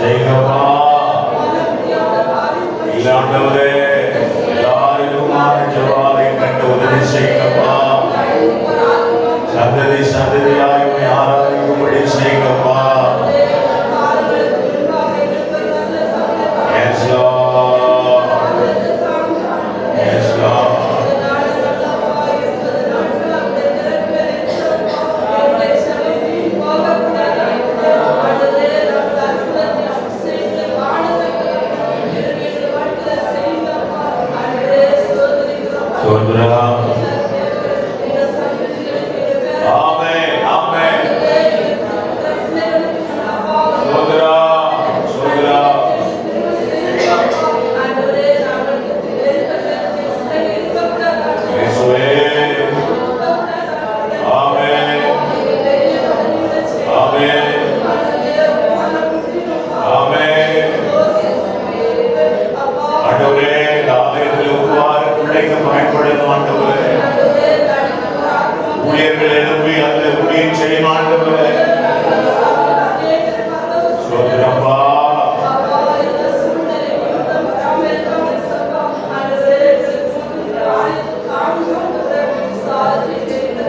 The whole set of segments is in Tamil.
செய்யுங்கப்பா. இல்லாண்டவரே எல்லாருக்குமான ஜெபாவை கண்டு உதவி செய்யுங்கப்பா. சந்ததி சந்ததியாய் ஆராதிக்கும்படி செய்யுங்கப்பா. Yes Lord, yes Lord. Sodra. Amen, amen. Sodra, Sodra. Yesue. Amen. Amen. Amen. ஆண்டவரே, ஆலயத்தில் உருவான பிள்ளைகள் பயன்படுத்தும் ஆண்டவரே. ஊழியர்கள் எழுப்பி அந்த ஊழியம் செய்யும் ஆண்டவரே. சோதரப்பா.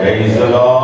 Praise the Lord.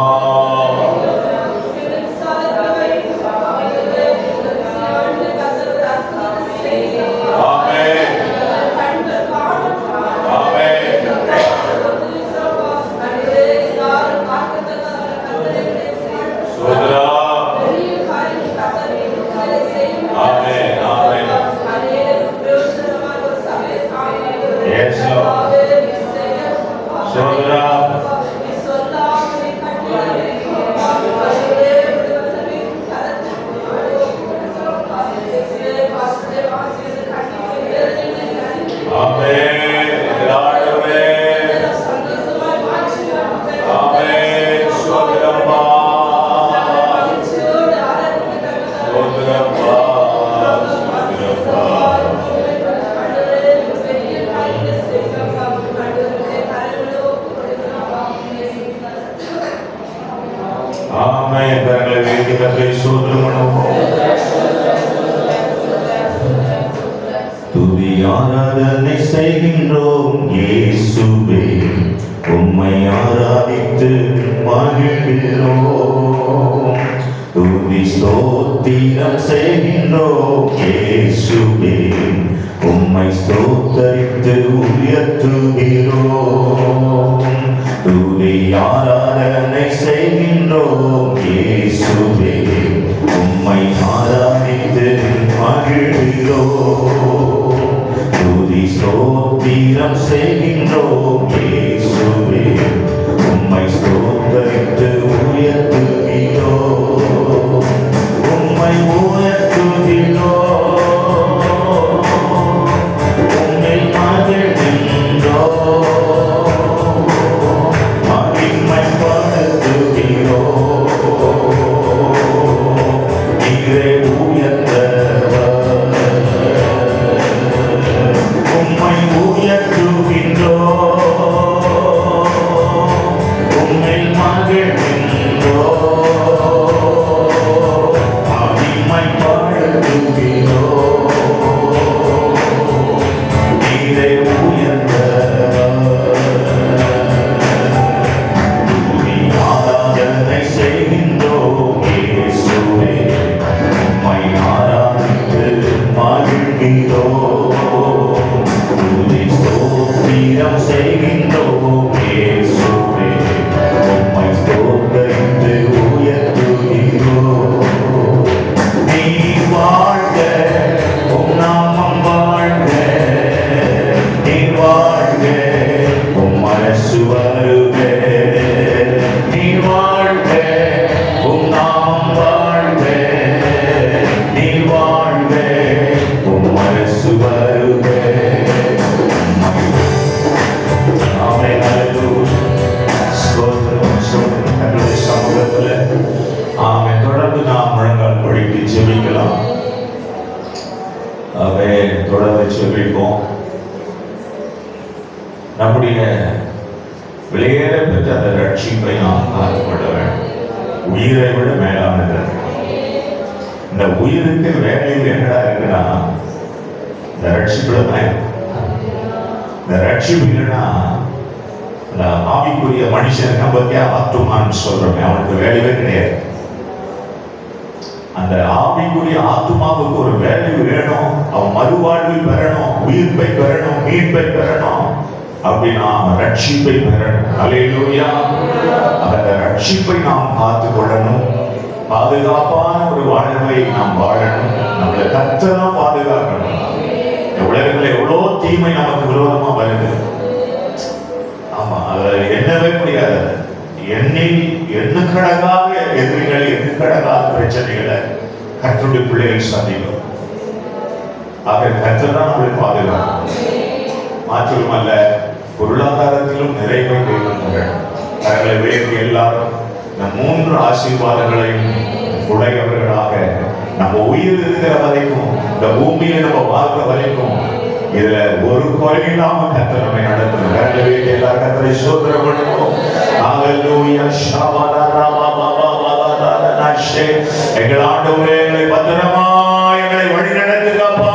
ஆராதனை செய்கின்றோம் இயேசுவே, உம்மை ஆராதித்து மகிழ்கிறோம். துதி ஸ்தோத்திரம் செய்கின்றோம் இயேசுவே, உம்மை ஸ்தோத்தரித்து உயர்த்துகிறோம். துதி ஆராதனை செய்கின்றோம் இயேசுவே, உம்மை ஆராதித்து மகிழ்கிறோம். துதி ஸ்தோத்திரம் செய்கின்றோம் இயேசுவே, உம்மை ஸ்தோத்தரித்து உயர்த்துகிறோம். உம்மை உயர்த்துகிறோம், உம்மை மகிழ்கின்றோம், மகிமைப்படுத்துகிறோம். நீரே உயர்ந்தவர், உம்மை உயர்த்துகின்றோம், உம்மை மகிழ்கின்றோம், மகிமைப்படுத்துகிறோம். நீரே உயர்ந்தவர். துதி ஆராதனை செய்கின்றோம் இயேசுவே, உம்மை ஆராதித்து மகிழ்கிறோம். துதி ஸ்தோத்திரம் செய்கின்றோம் இயேசுவே, உம்மை ஸ்தோத்தரித்து உயர்த்துகிறோம். நீர் வாழ்க, உம் நாமம் வாழ்க, நீர் வாழ்க, உம் அரசு வருக. நீர் வாழ்க, உம் நாமம் வாழ்க, நீர் வாழ்க, உம் அரசு வருக. ஆமென், அல்லேலூயா. ஸ்தோத்திரம், ஸ்தோத்திரம். கர்த்தருடைய சமூகத்தில் ஆமென். தொடர்ந்து நாம் முழங்கால் படித்து ஜெபிக்கலாம். தொடர்ந்து ஜெபிப்போம். நம்முடைய விலையேற பெற்ற அந்த ரட்சிப்பை நாம் காத்துக்கொள்ள வேண்டும். உயிரை விட மேலானது. இந்த உயிருக்கு வேலையில் என்னடா ரட்சிப்பு இந்த ரட்சிப்பு இல்லைன்னா ஆவிக்குரிய மனுஷன் பத்தியா ஆத்துமான்னு சொல்றோமே, அவனுக்கு வேலையே கிடையாது. அந்த ஆவிக்குரிய ஆத்துமாவுக்கு ஒரு வேல்யூ வேணும். அவன் மறுவாழ்வு பெறணும், உயிர்ப்பை பெறணும், மீட்பை பெறணும் அப்படின்னா ரட்சிப்பை பெறணும். அல்லேலூயா. அந்த ரட்சிப்பை நாம் காத்து கொள்ளணும். பாதுகாப்பான ஒரு வாழ்வை நாம் வாழணும். நம்மளை கர்த்தர் பாதுகாக்கணும். உலகத்துல எவ்வளவு தீமை நமக்கு விரோதமா வருது. ஆமா, அதை எண்ணவே முடியாது. எண்ணுக்கடங்காக எதிரிகளை, எண்ணுக்கடங்காத பிரச்சனைகளை கர்த்தருடைய பிள்ளைகள் சந்திக்கும். ஆக கர்த்தர் தான் நம்மளை பாதுகாக்கும். மாற்றமல்ல, பொருளாதாரத்திலும் நிறைவை வேண்டுங்கள். அவர்களை உயர்த்தி எல்லாரும் நம் 3 ஆசீர்வாதங்களையும் உடையவர்களாக நம்ம உயிர் இருக்கிற வரைக்கும், இந்த பூமியில நம்ம வாழ்ற வரைக்கும் இதுல ஒரு குறையில்லாம கர்த்தர் நம்மை நடத்தணும். எல்லாரும் கர்த்தரை ஸ்தோத்திரம் பண்ணுவோம். ஹல்லேலூயா. எங்கள் ஆண்டவரே, எங்களை பத்திரமா எங்களை வழி நடத்துங்கப்பா.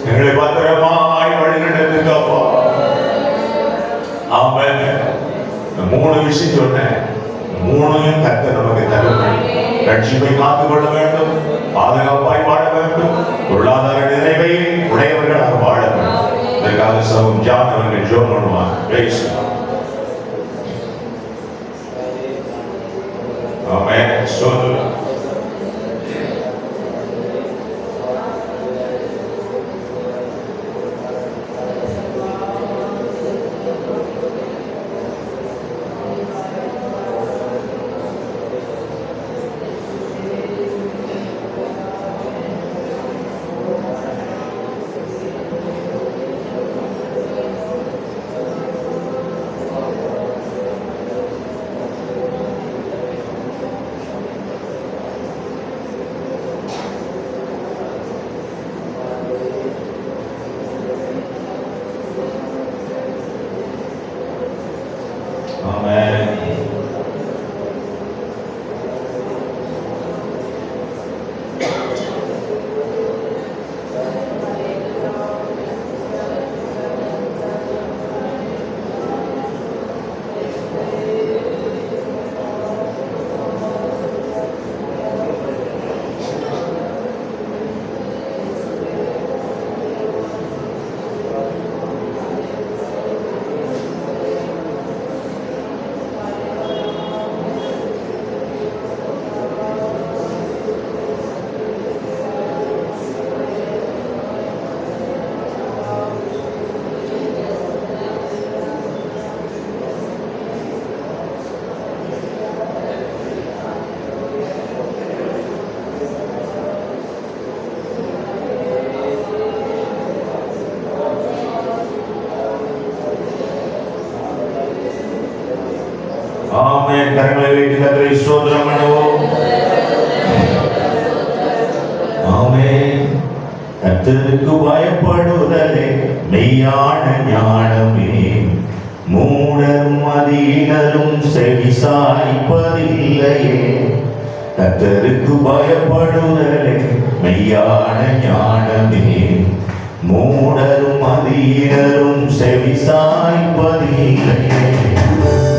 எங்களை பத்திரமாய் வழி நடத்துங்கப்பா. ஆமென். 3 விஷயம் சொன்னேன். 3யும் கர்த்தர் நமக்கு தருவார். ரட்சிப்பை காத்துக் கொள்ள வேண்டும், பாதுகாப்பாய் வாழ வேண்டும், பொருளாதார நிறைவை உடையவர்களாக வாழ வேண்டும். இதற்காக சகோதரன் ஜான் அவர்கள் ஜெபம் பண்ணுவார். ஆமென். ஸ்தோத்திரம். ஆமென். கரங்களை வைத்து கர்த்தரை ஸ்தோத்திரம் பண்ணுவோம். ஆமென். கர்த்தருக்கு பயப்படுதலே மெய்யான ஞானமே, மூடரும் மதியினரும் செவி சாய்ப்பதில்லையே. கர்த்தருக்கு பயப்படுதலே மெய்யான ஞானமே, மூடரும் மதியினரும் செவி சாய்ப்பதில்லையே.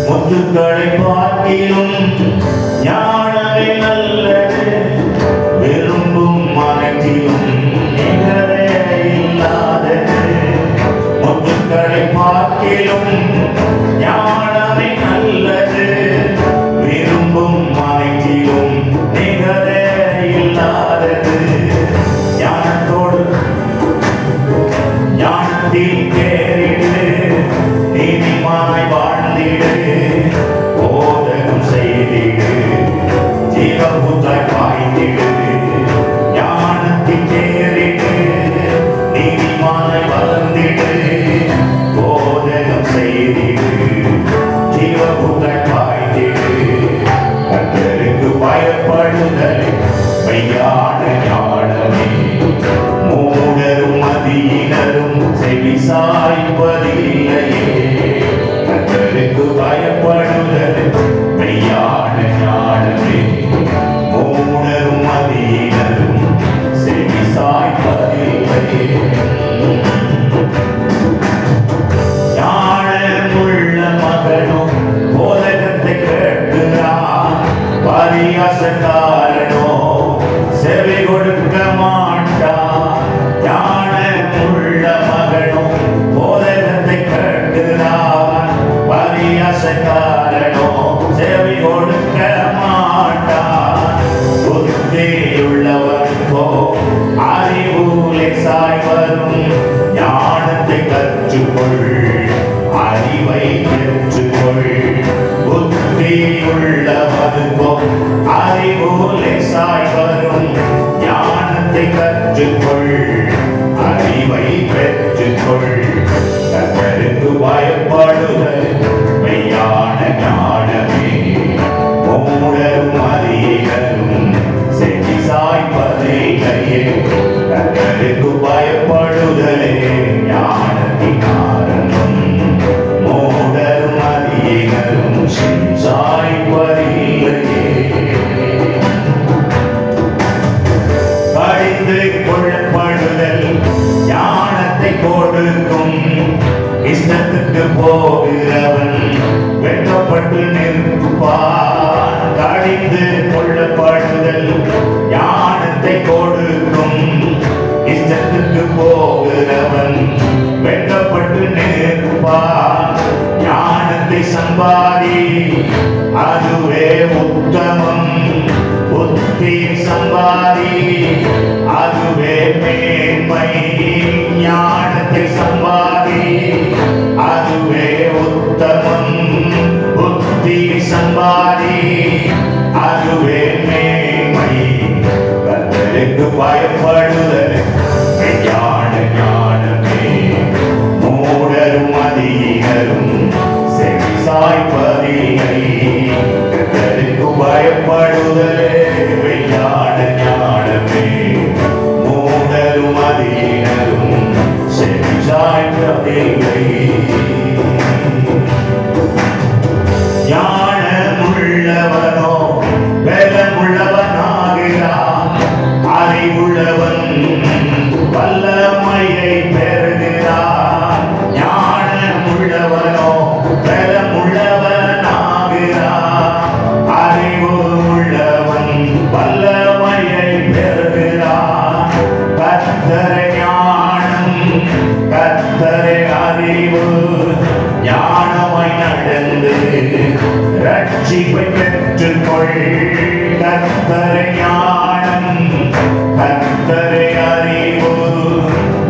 முத்துக்களை பார்க்கிலும் ஞானமே நல்லது, விரும்பும் மனத்திலும் நிகரே இல்லாதது. முத்துக்களை பார்க்கிலும் ஞானமே நல்லது, விரும்பும் மனத்திலும் நிகரே இல்லாதது. ஞானத்தோடு ஞானத்தில் தேறிடு, நீதிமானாய் வாழ்ந்திடு, போதகம் செய்திடு, ஜீவபுத்தாய் பாய்ந்திடு. ஞானத்தில் தேறிடு, நீதிமானாய் வளர்ந்திடு, போதகம் செய்திடு, ஜீவபுத்தாய் பாய்ந்திடு. கர்த்தருக்கு பயப்படுதல் மெய்யான ஞானமே, மூடரும் மதியினரும் செவி சாய்ப்பதில்லையே. கர்த்தருக்கு பயப்படுதல் மெய்யான ஞானமே, மூடரும் மதியினரும் செவி செவிசாய் வரும் ஞானத்தை கற்றுக்கொள், அறிவை பெற்றுக்கொள். கர்த்தருக்கு பயப்படுதல் மெய்யான ஞானமே, மூடரும் அதிகரும் செவிசாய்ப்பதில்லையே. கர்த்தருக்கு பயப்படுதலே ஞானத்தின் ஆரம்பம், மூடரும் அதிகரும் செவிசாய்ப்பதில்லையே. கடிந்து கொள்ளப்படுதல் ஞானத்தை கொடுக்கும், இஷ்டத்துக்கு போகிறவன் வெட்கப்பட்டு நிற்பான். கடிந்து கொள்ளப்படுதல் ஞானத்தை கொடுக்கும், இஷ்டத்துக்கு போகிறவன் வெட்கப்பட்டு நிற்பான். ஞானத்தை சம்பாதி, அதுவே உத்தமம். புத்தி சம்பாதி, அதுவே மேன்மை. ஞானத்தை சம்பாதி, அதுவே உத்தமம். புத்தி சம்பாதி, அதுவே மேன்மை. கர்த்தருக்கு பயப்படுதல் மெய்யான ஞானமே, மூடரும் அதிகரும் செவிசாய்ப்பதில்லை. கர்த்தருக்கு பயப்படுதலே மெய்யான ஞானமே, மூடரும் அதிகரும் செவிசாய்ப்பதில்லை. ஞானமுள்ளவனோ பலமுள்ளவனாகிறான், அறிவுள்ளவன் வல்லமையை பெறுகிறான். ஞானமுள்ளவனோ பலமுள்ளவனாகிறான், அறிவு உள்ளவன் வல்லமையை பெறுகிறான். கர்த்தரை ஞானம், கர்த்தரை அறிவு, ஞானமாய் நடந்து ரட்சிப்பை பெற்றுக்கொள். கர்த்தரை ஞானம், கர்த்தரை அறிவு,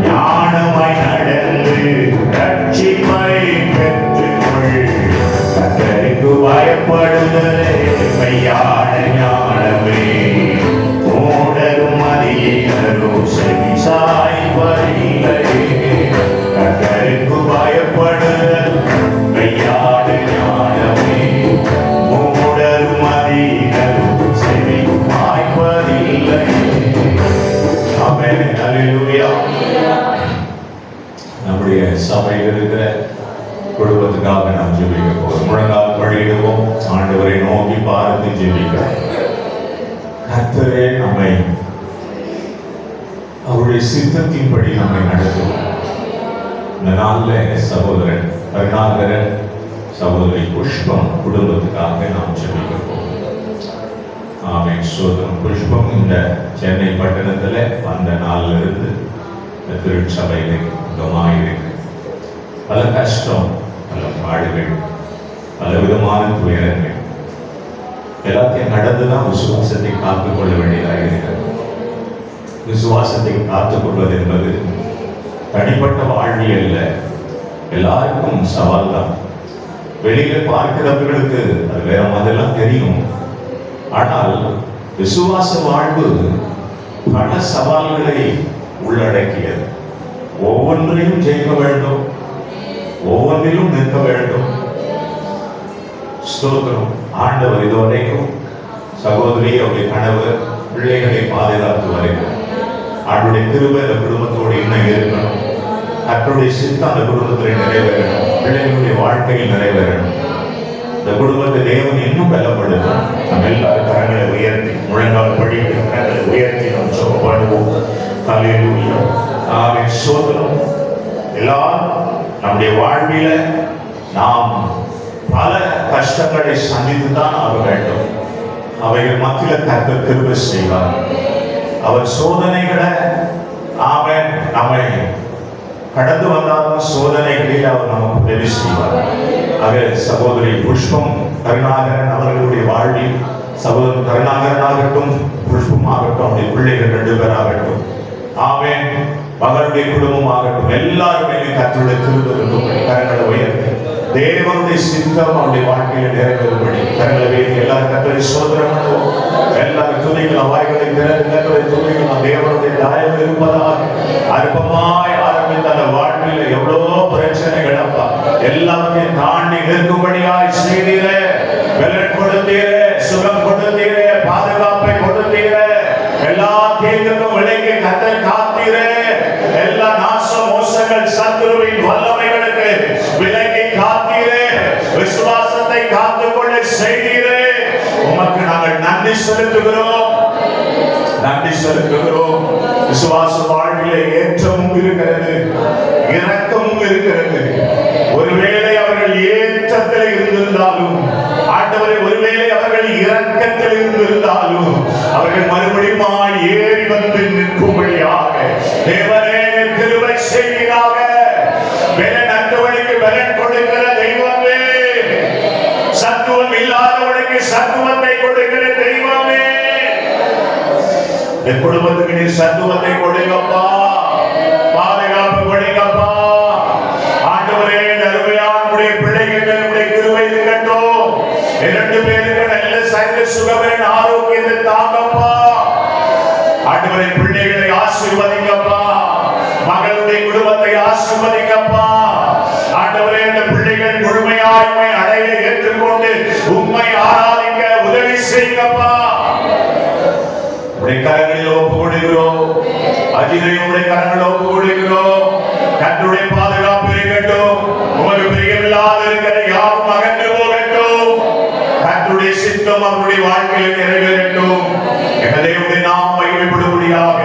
ஞானமாய் நடந்து ரட்சிப்பை பெற்றுக்கொள். கர்த்தருக்கு பயப்படுதலே மெய்யான ஞானமே, மூடரும் அதிகரும் செவிசாய்ப்பதில்லை. கர்த்தருக்கு பயப்படுதல் மெய்யான ஞானமே, மூடரும் அதிகரும் செவிசாய்ப்பதில்லை. ஆமென். அல்லேலூயா. நம்முடைய சபையில் இருக்கிற குடும்பத்துக்காக நாம் ஜெபிக்க போகிறோம். முழங்கால் படியிடுவோம். ஆண்டவரை நோக்கி பார்த்து ஜெபிக்கிறோம். கர்த்தரே நம்மை அவருடைய சித்தத்தின்படி நம்மை நடத்துவோம். இந்த நாளில் சகோதரன் கருணாகரன், சகோதரி புஷ்பம் குடும்பத்துக்காக நாம் ஜெபிக்க போகிறோம். ஆமென். சோதரம். புஷ்பம் இந்த சென்னை பட்டணத்தில் அந்த நாளில் இருந்து இந்த திருச்சபையிலே இருக்கு. பல கஷ்டம், பல பாடுகள், பல விதமான துயரங்கள் எல்லாத்தையும் நடந்துதான் விசுவாசத்தை காத்துக் கொள்ள வேண்டியதாக இருக்கிறது. விசுவாசத்தை காத்துக் கொள்வது என்பது தனிப்பட்ட வாழ்வியல்ல, எல்லாருக்கும் சவால் தான். வெளியில பார்க்கிறவர்களுக்கு அது வேற மாதிரிலாம் தெரியும். ஆனால் விசுவாச வாழ்வு பல சவால்களை உள்ளடக்கியது. ஒவ்வொன்றையும் ஜெயிக்க வேண்டும், ஒவ்வொன்றிலும் நிற்க வேண்டும். ஸ்தோத்திரம். ஆண்டவர் இதுவரைக்கும் சகோதரி, அவருடைய கணவர், பிள்ளைகளை பாதுகாத்து வருகிறார். அவருடைய கிருபை அந்த குடும்பத்தோடு இன்னும் இருக்கணும். கர்த்தருடைய சித்தம் அந்த குடும்பத்தில் நிறைவேறணும். பிள்ளைகளுடைய வாழ்க்கையில் நிறைவேறணும். இந்த குடும்பத்தை தேவன் இன்னும் பலப்படுத்தணும். நம்ம எல்லாரும் கரங்களை உயர்த்தி, முழங்கால் படிட்டு கரங்களை உயர்த்தி நாம் ஜெபப்படுவோம். ஹல்லேலூயா. ஆமென். ஸ்தோத்திரம். எல்லாரும் நம்முடைய வாழ்வில நாம் பல கஷ்டங்களை சந்தித்து தான் ஆக வேண்டும். அவைகள் மத்தியில் கர்த்தர் கிருபை செய்வார். அவர் சோதனைகளை ஆமென் நம்மை கடந்து வந்தாலும் சோதனைகளில் அவர் நமக்கு உதவி செய்வார். ஆக சகோதரி புஷ்பம் கருணாகரன் அவர்களுடைய வாழ்வில் சகோதரன் கருணாகரன் ஆகட்டும், புஷ்பம் ஆகட்டும், அவருடைய பிள்ளைகள் 2 பேராகட்டும், ஆமென், மகளுடைய குடும்பம் ஆகட்டும், எல்லாருமே கர்த்தருடைய கிருபை இருக்கும். கரங்களை உயர்த்தி தேவனுடைய சித்தம் அவருடைய வாழ்க்கையில் நிறைவேறும்படி தங்களை எல்லாரும் கர்த்தரை ஸ்தோத்திரம் பண்ணுவோம். எல்லாரும் துதிக்கலாம், வாய்களை திறந்து கர்த்தரை துதிக்கலாம். தேவனுடைய தயவு இருப்பதாக அற்பமாய் ஆரம்பித்த அந்த வாழ்க்கையில் எவ்வளவோ பிரச்சனைகள் அப்பா எல்லாத்தையும் தாண்டி நிற்கும்படியாய் செய்தீரே, பலன் கொடுத்தீரே, சுகம் கொடுத்தீரே, பாதுகாப்பை கொடுத்தீரே, எல்லா தீங்குக்கும் விலகி கர்த்தர் காத்தீரே, எல்லா நாச மோசங்கள் சத்துருவின் வல்லமைகளுக்கு விலகி காத்தீரே, விசுவாசத்தை காத்துக்கொள்ள செய்தீரே. உமக்கு நாங்கள் நன்றி செலுத்துகிறோம், நன்றி செலுத்துகிறோம். விசுவாச வாழ்விலே ஏற்றமும் இருக்கிறது, இரக்கமும் இருக்கிறது. ஒருவேளை அவர்கள் ஏற்றத்தில் இருந்திருந்தாலும், ஆண்டவரை ஒருவேளை அவர்கள் இரக்கத்தில் இருந்திருந்தாலும், அவர்கள் மறுபடியும் ஏறி வந்து நிற்கும்படியாக தேவனே கிருபை செய்வீராக. பலன் அற்றவனுக்கு பலன் கொடுக்கிற தெய்வமே, சத்துவம் இல்லாதவனுக்கு சத்துவத்தை கொடுக்கிற தெய்வமே, என் குடும்பத்துக்கு நீ சத்துவத்தை கொடுங்கப்பா, பாதுகாப்பு கொடுங்கப்பா. ஆண்டவரே அருமையானுடைய பிள்ளைகள் கிருபை இருக்கட்டும். 2 பேருக்கு நல்ல சரீர சுகமேன் ஆரோக்கியத்தை தாங்கப்பா. ஆண்டவரே பிள்ளைகளை ஆசீர்வதிங்கப்பா, மகளுடைய குடும்பத்தை ஆசீர்வதிங்கப்பா. ஆண்டவரே இந்த பிள்ளைகள் முழுமையாய் உம்மை அடைய ஏற்றுக்கொண்டு உம்மை ஆராதிக்க உதவி செய்யுங்கப்பா. உடைய கரங்களில் ஒப்பு கொடுக்கிறோம், அஜிதை உடைய கரங்களில் ஒப்பு கொடுக்கிறோம். கர்த்தருடைய பாதுகாப்பு இருக்கட்டும், உமக்கு பிரியமில்லாத இருக்கிற யாவும் அகன்று போகட்டும். கர்த்தருடைய சித்தம் அவருடைய வாழ்க்கையில் நிறைவேறட்டும். தேவனுடைய நாமம் மகிமைப்படும்படியாக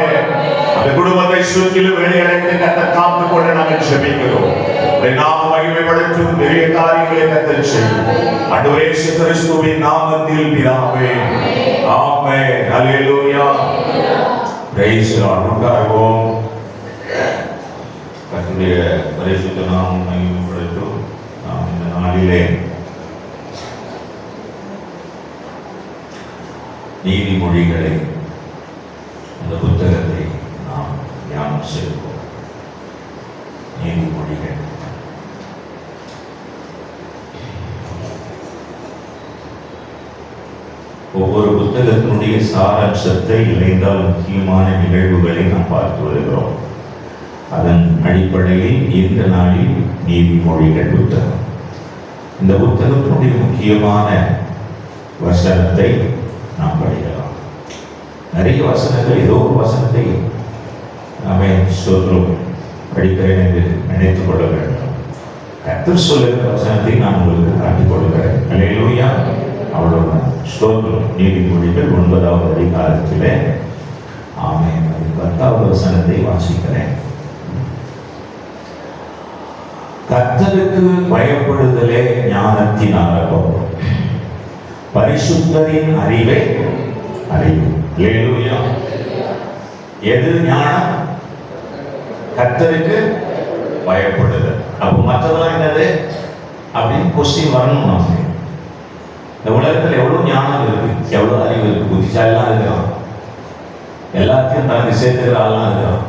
அந்த குடும்பத்தை சுற்றிலும் வெளியடைத்து கர்த்தர் காத்துக் கொள்ள நாங்கள் ஜெபிக்கிறோம். நாமம் மகிமைப்படுத்தும் பெரிய காரியங்களை கர்த்தர் செய்யும். ஆண்டவரே இயேசு கிறிஸ்துவின் நாமத்தில் பிதாவே, ஆமென். ஹல்லேலூயா. Praise the Lord. உட்காருவோம். கர்த்தருடைய பரிசுத்த நாமம் மகிமைப்படுத்தும். நாம் இந்த நாளிலே நீதிமொழிகளை அந்த புத்தகத்தை நாம் தியானம் செய்வோம். நீதிமொழிகள் ஒவ்வொரு புத்தகத்தினுடைய சாராம்சத்தை இணைந்தால் முக்கியமான நிகழ்வுகளை நாம் பார்த்து வருகிறோம். அதன் அடிப்படையில் இந்த நாளில் நீதிமொழிகள் புத்தகம், இந்த புத்தகத்தினுடைய முக்கியமான வசனத்தை நாம் படிக்கலாம். நிறைய வசனங்கள், ஏதோ ஒரு வசனத்தை நாமே சொல்றோம், படிக்கிறேன் என்று நினைத்துக் கொள்ள வேண்டும். கர்த்தர் சொல்லுகிற வசனத்தை நான் உங்களுக்கு காட்டிக் கொடுக்கிறேன். அல்லேலூயா. அவ்வளவுதான். ஸ்தோத்திரம். நீதிமொழிகள் 9வது அதிகாரத்திலே ஆமென் 10வது வசனத்தை வாசிக்கிறேன். கர்த்தருக்கு பயப்படுதலே ஞானத்தின் ஆரம்பம், பரிசுத்தரின் அறிவே அறிவு. அல்லேலூயா. எது ஞானம்? கர்த்தருக்கு பயப்படுதல். அப்போ மற்றதெல்லாம் என்னது அப்படின்னு கொஸ்டின் வரணும். நமக்கு இந்த உலகத்தில் எவ்வளவு ஞானம் இருக்கு, எவ்வளவு அறிவு இருக்கு, புத்திசாலிலாம் இருக்கிறான், எல்லாத்தையும் தனக்கு சேர்த்துக்கிற ஆள்லாம் இருக்கிறான்.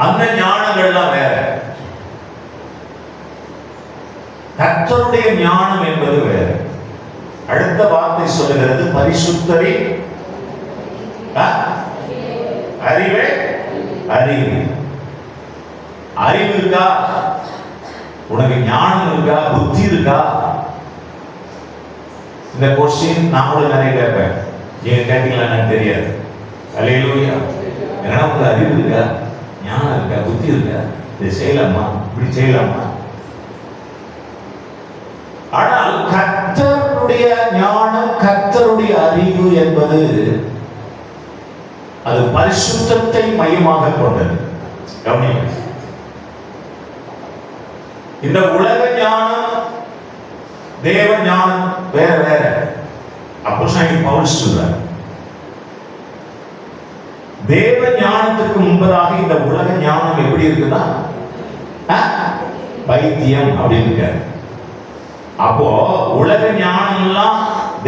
அந்த ஞானங்கள்லாம் வேற. கர்த்தருடைய ஞானம் என்பது வேற. அடுத்த வார்த்தை சொல்லுகிறது பரிசுத்தரே அறிவே அறிவு. அறிவு இருக்கா? உனக்கு ஞானம் இருக்கா? புத்தி இருக்கா? இந்த கொஸ்டின் நான் கூட நிறைய கேட்பேன். நீங்க கேட்டீங்களா எனக்கு தெரியாது. அல்லேலூயா. ஏன்னா உங்களுக்கு அறிவு இருக்கா, ஞானம் இருக்கா, புத்தி இருக்கா? இதை செய்யலாமா, இப்படி செய்யலாமா? ஆனால் கர்த்தருடைய ஞானம், கர்த்தருடைய அறிவு என்பது அது பரிசுத்தத்தை மையமாக கொண்டது. கவனிங்க. இந்த உலக ஞானம், தேவ ஞானம் வேற வேற. அப்போஸ்தலன் பவுல் சொல்றார், தேவ ஞானத்துக்கு முன்பதாக இந்த உலக ஞானம் எப்படி இருக்குன்னா பைத்தியம் அப்படின்னு இருக்காரு. அப்போ உலக ஞானம் எல்லாம்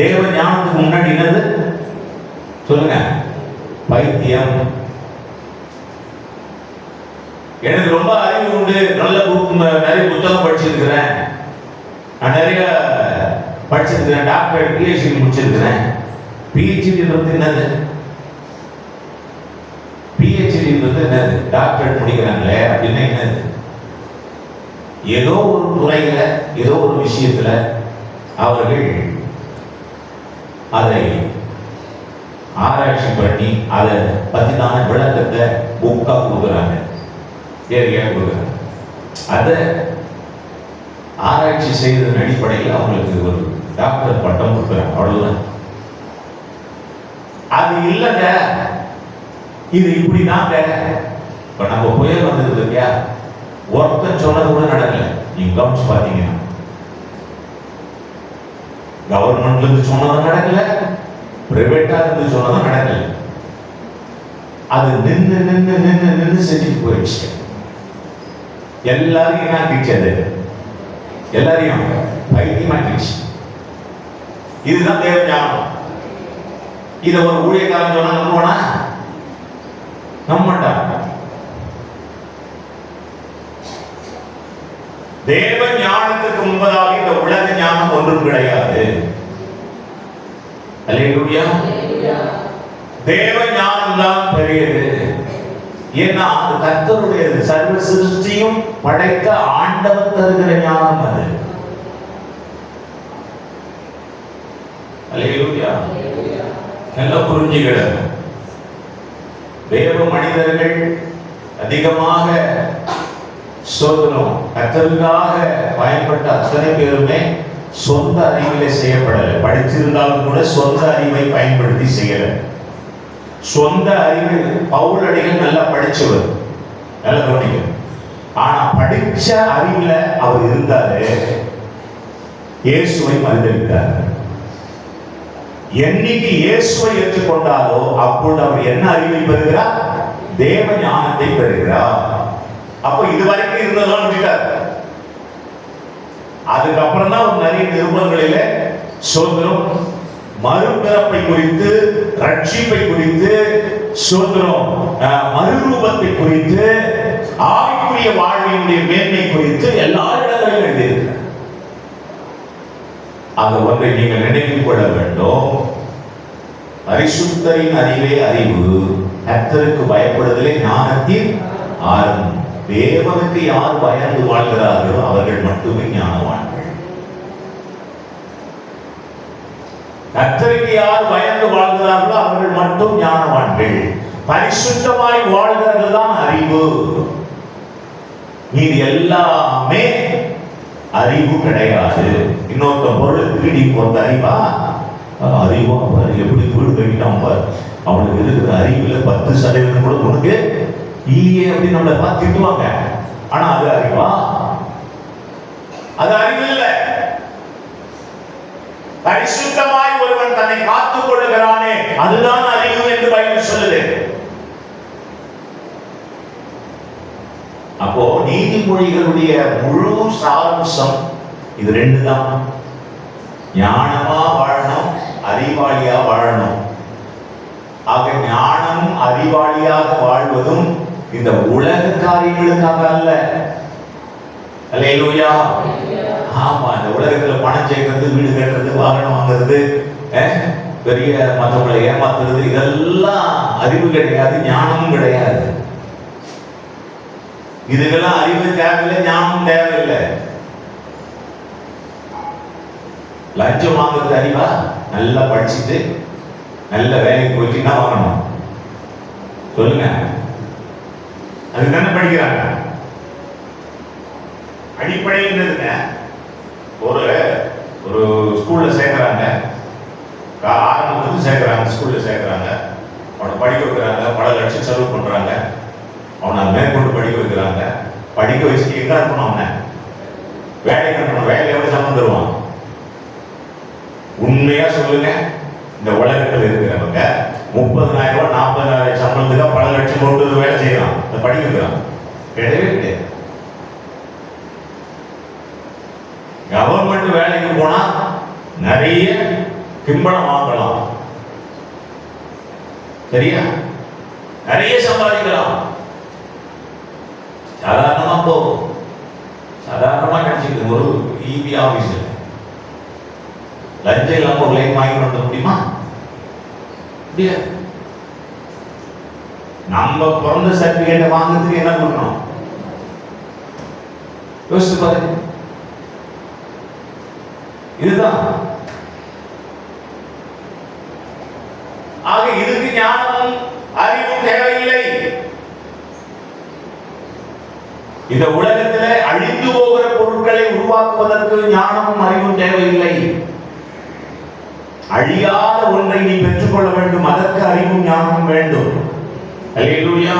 தேவ ஞானத்துக்கு முன்னாடி என்னது சொல்லுங்க? பைத்தியம். எனக்கு ரொம்ப அறிவு உண்டு, நல்ல நிறைய புத்தகம் படிச்சிருக்கிறேன், நான் நிறைய படிச்சிருக்கிறேன், டாக்டர் பிஹெச்டி முடிச்சிருக்கிறேன். பிஹெச்டின்றது என்னது? பிஹெச்டின்றது என்னது? டாக்டர் முடிக்கிறாங்களே அப்படின்னா என்னது? ஏதோ ஒரு துறையில ஏதோ ஒரு விஷயத்துல அவர்கள் அதை ஆராய்ச்சி பண்ணி அதை பத்தினான விளக்கத்தை புக்கா கொடுக்குறாங்க, ஏரியா கொடுக்குறாங்க. அதை ஆராய்ச்சி செய்ததன் அடிப்படையில் அவங்களுக்கு ஒரு டாக்டர் பட்டம் கொடுக்குறாங்க, அவ்வளவுதான். அது இல்லைங்க, இது இப்படிதாங்க. இப்ப நம்ம புயல் வந்தது இல்லையா, ஒருத்தன் சொன்னது கூட நடக்கல. நீங்க கவனிச்சு பாத்தீங்கன்னா கவர்மெண்ட்ல இருந்து சொன்னதும் நடக்கல, பிரைவேட்டா இருந்து சொன்னதும் நடக்கல. அது நின்று நின்று நின்று நின்று செஞ்சுட்டு போயிடுச்சு. எல்லாரையும் என்ன ஆக்கிடுச்சு? அது எல்லாரையும் பைத்தியமாக்கிடுச்சு. இதுதான் தேவ ஞானம். இத ஒரு ஊழியக்காரன் சொன்னா நம்புவானா? நம்ப மாட்டான். தேவ ஞானத்துக்கு முன்பதாக இந்த உலக ஞானம் ஒன்றும் கிடையாது. அல்லேலூயா. தேவ ஞானம் தான் பெரியது. ஏன்னா அது கர்த்தருடையது. சர்வ சிருஷ்டியும் படைத்த ஆண்டவர் தருகிற ஞானம் அது. அல்லேலூயா. நல்லா புரிஞ்சுக்கிறது. தேவ மனிதர்கள் அதிகமாக சோதனம் கர்த்தருக்காக பயன்பட்ட அத்தனை பேருமே சொந்த அறிவிலே செய்யப்படலை. படிச்சிருந்தாலும் கூட சொந்த அறிவை பயன்படுத்தி செய்யல. சொந்த அறிவு பவுலடிகள் நல்லா படிச்சவர், நல்லா கவனிக்க. ஆனா படிச்ச அறிவுல அவர் இருந்தாரு, இயேசுவை மறுதலித்தார். என்னைக்கு இயேசுவை ஏற்றுக்கொண்டாரோ அப்பொழுது அவர் என்ன அறிவை பெறுகிறார்? தேவ ஞானத்தை பெறுகிறார். அப்போ இதுவரைக்கும் இருந்ததெல்லாம் விட்டுட்டார். அதுக்கப்புறம் தான் ஒரு நிறைய நிருபங்களில சோதனம் மறுபிறப்பை குறித்து, ரட்சிப்பை குறித்து, சோதனம் மறுரூபத்தை குறித்து, ஆவிக்குரிய வாழ்வினுடைய மேன்மை குறித்து எல்லா இடங்களிலும் எழுதியிருக்கிறார். அது ஒன்றை நீங்கள் நினைத்துக் கொள்ள வேண்டும். பரிசுத்தரின் அறிவே அறிவு, கர்த்தருக்கு பயப்படுதலே ஞானத்தின் ஆரம்பம். தேவனுக்கு யார் பயந்து வாழ்கிறார்களோ அவர்கள் மட்டுமே ஞானவான்கள். கர்த்தருக்கு யார் பயந்து வாழ்கிறார்களோ அவர்கள் மட்டும் ஞானவான்கள். பரிசுத்தமாய் வாழ்கிறது தான் அறிவு. இது எல்லாமே அறிவு கிடையாது. இன்னொருத்த பொருள் திருடி போட்ட அறிவா? அறிவா எப்படி வீடு கட்டிட்டான் பார், அவனுக்கு இருக்கிற அறிவுல 10% கூட உனக்கு இல்லையே அப்படின்னு நம்மளை பார்த்து திட்டுவாங்க. ஆனா அது அறிவா? அது அறிவு இல்லை. பரிசுத்தமாய் ஒருவன் தன்னை காத்துக் கொள்ளுகிறானே அதுதான் அறிவு என்று பைபிள் சொல்லுது. அப்போ நீதிமொழிகளுடைய முழு சாராம்சம் இது ரெண்டு தான். ஞானமா வாழணும், அறிவாளியா வாழணும். ஆக ஞானம் அறிவாளியாக வாழ்வதும் இந்த உலக காரியங்களுக்காக அல்ல. அல்லேலூயா. ஆமா, இந்த உலகத்துல பணம் சேர்க்கிறது, வீடு கட்டுறது, வாகனம் வாங்குறது, பெரிய மற்றவங்களை ஏமாத்துறது, இதெல்லாம் அறிவு கிடையாது, ஞானமும் கிடையாது. இதுக்கெல்லாம் அறிவு தேவையில்லை, ஞானமும் தேவையில்லை. லஞ்சம் வாங்குறது அறிவா? நல்லா படிச்சுட்டு நல்ல வேலைக்கு போயிட்டு என்ன வாங்கணும் சொல்லுங்க? அதுக்கு தானே படிக்கிறாங்க. அடிப்படைன்றதுங்க. ஒரு ஒரு ஸ்கூல்ல சேர்க்கிறாங்க, ஆரம்பத்துக்கு சேர்க்கிறாங்க, ஸ்கூல்ல சேர்க்கிறாங்க, அவனை படிக்க வைக்கிறாங்க, பல லட்சம் செலவு பண்றாங்க, அவனை மேற்கொண்டு படிக்க வைக்கிறாங்க. படிக்க வச்சுட்டு எங்க இருக்கணும்? அவனை வேலை கட்டணும். வேலை எவ்வளவு சம்பளம் தருவான்? உண்மையா சொல்லுங்க, இந்த உலகத்தில் இருக்கிறவங்க 30,000 ரூபாய் 40,000 சம்பளத்துக்கு பல லட்சம் போட்டு வேலை செய்யலாம், படிக்க வைக்கலாம். கிடையவே கிடையாது. கவர்மெண்ட் வேலைக்கு போனா நிறைய கிம்பளம் வாங்கலாம், சரியா? நிறைய சம்பாதிக்கலாம். சாதாரணமா போகும், சாதாரணமா கிடைச்சிருக்கு. ஒரு இபி ஆபீஸ்ல லஞ்சம் இல்லாம ஒரு லைன் வாங்கி பண்ண முடியுமா? முடியாது. நம்ம பிறந்த சர்டிபிகேட்டை வாங்குறதுக்கு என்ன பண்ணணும் யோசிச்சு பாருங்க. இதுதான். ஆக இதுக்கு ஞானமும் அறிவும் தேவையில்லை. இந்த உலகத்திலே அழிந்து போகிற பொருட்களை உருவாக்குவதற்கு ஞானமும் அறிவும் தேவையில்லை. அழியாத ஒன்றை நீ பெற்றுக்கொள்ள வேண்டும், அதற்கு அறிவும் ஞானமும் வேண்டும். அல்லேலூயா.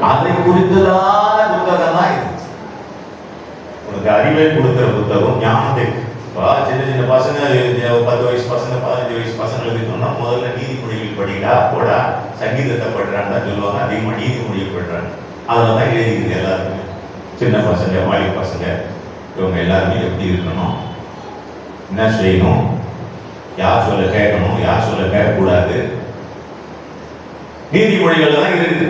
அதை குறித்ததான புத்தகம் தான் இது. உனக்கு அறிவை கொடுக்கிற புத்தகம் ஞானத்தை. சின்ன சின்ன பசங்க 10 வயசு பசங்க 15 வயசு பசங்களுக்கு சொன்னா முதல்ல நீதிமொழிகள் படிக்கா போடா, சங்கீதத்தை படுறான்னு தான் சொல்லுவாங்க. அதிகமாக நீதிமொழிகள் படுறாங்க. அதில் தான் எழுதிக்குது எல்லாருமே. சின்ன பசங்க, வாலிப பசங்க, இவங்க எல்லாருமே எப்படி இருக்கணும், என்ன செய்யணும், யார் சொல்ல கேட்கணும், யார் சொல்ல கேட்கக்கூடாது, நீதிமொழிகள் தான் இருக்குது.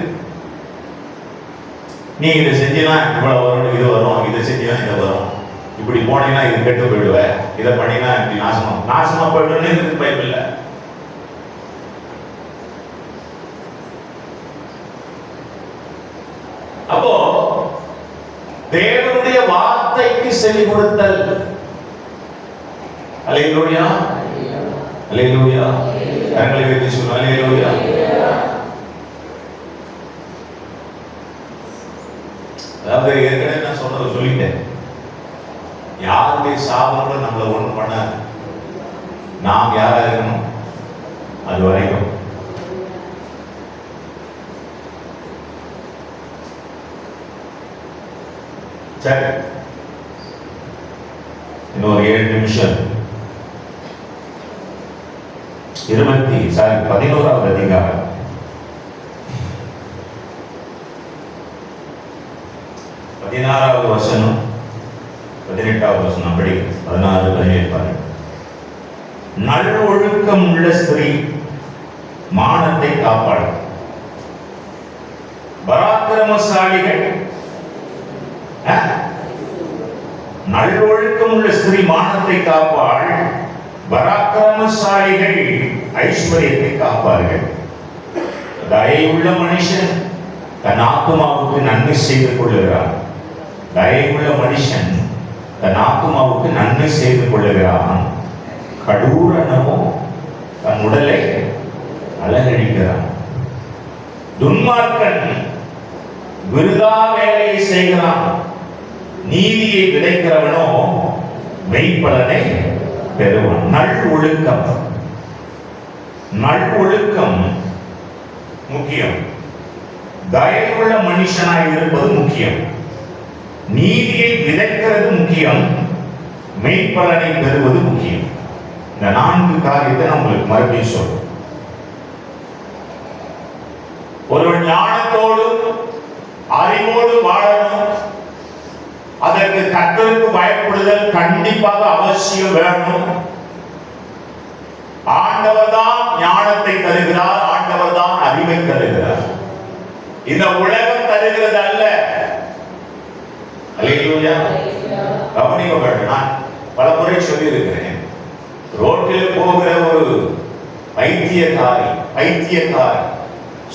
நீ இதை செஞ்சினா இவ்வளவு வரும், இது வரும், இதை செஞ்சினா இதை வரும், இப்படி போனீங்கன்னா இது கெட்டு போயிடுவ, இதை பண்ணினா இப்படி நாசமா போயிடுன்னு இருக்கு பைபிள்ல. அப்போ தேவனுடைய வார்த்தைக்கு செவி கொடுத்தல். அல்லேலூயா, அல்லேலூயா. கரங்களை வைத்து சொல்லுங்க அல்லேலூயா. அதாவது ஏற்கனவே நான் சொன்னதை சொல்லிட்டேன். யாருடைய சாபங்களும் நம்மளை ஒன்றும் பண்ணாது. நாம் யாரா இருக்கணும் அது வரைக்கும். சரி, இன்னொரு 7 நிமிஷம். 11வது அதிகாரம் 16வது வசனம் 18வது வசனம் படி 16 17 பாருங்க. நல்லொழுக்கம் உள்ள ஸ்திரீ மானத்தை காப்பாள், பராக்கிரமசாலிகள். நல்லொழுக்கம் உள்ள ஸ்திரீ மானத்தை காப்பாள், பராக்கிரமசாலிகள் ஐஸ்வர்யத்தை காப்பார்கள். தயவுள்ள மனுஷன் தன் ஆத்துமாவுக்கு நன்மை செய்து கொள்ளுகிறான். தயவுள்ள மனுஷன் தன் ஆத்துமாவுக்கு நன்மை செய்து கொள்ளுகிறான். கடூரனோ தன் உடலை அலங்கரிக்கிறான். துன்மார்க்கன் விருதா வேலையை செய்கிறான். நீதியை விதைக்கிறவனோ மெய்ப்பலனை பெறுவான். நல்லொழுக்கம், நல்லொழுக்கம் முக்கியம். தயவுள்ள மனுஷனாய் இருப்பது முக்கியம். நீதியை விதைக்கிறது முக்கியம். மெய்ப்பலனை பெறுவது முக்கியம். இந்த 4 காரியத்தை நான் உங்களுக்கு மறுபடியும் சொல்றேன். ஒரு ஞானத்தோடு அறிவோடு வாழணும். அதற்கு கர்த்தருக்கு பயப்படுதல் கண்டிப்பாக அவசியம் வேணும். ஆண்டவர் தான் ஞானத்தை தருகிறார், ஆண்டவர் தான் அறிவை தருகிறார். இந்த உலகம் தருகிறது அல்ல. அல்லேலூயா. கவனிக்க வேண்டும். நான் பல முறை சொல்லி இருக்கிறேன். ரோட்டில் போகிற ஒரு பைத்தியக்காரி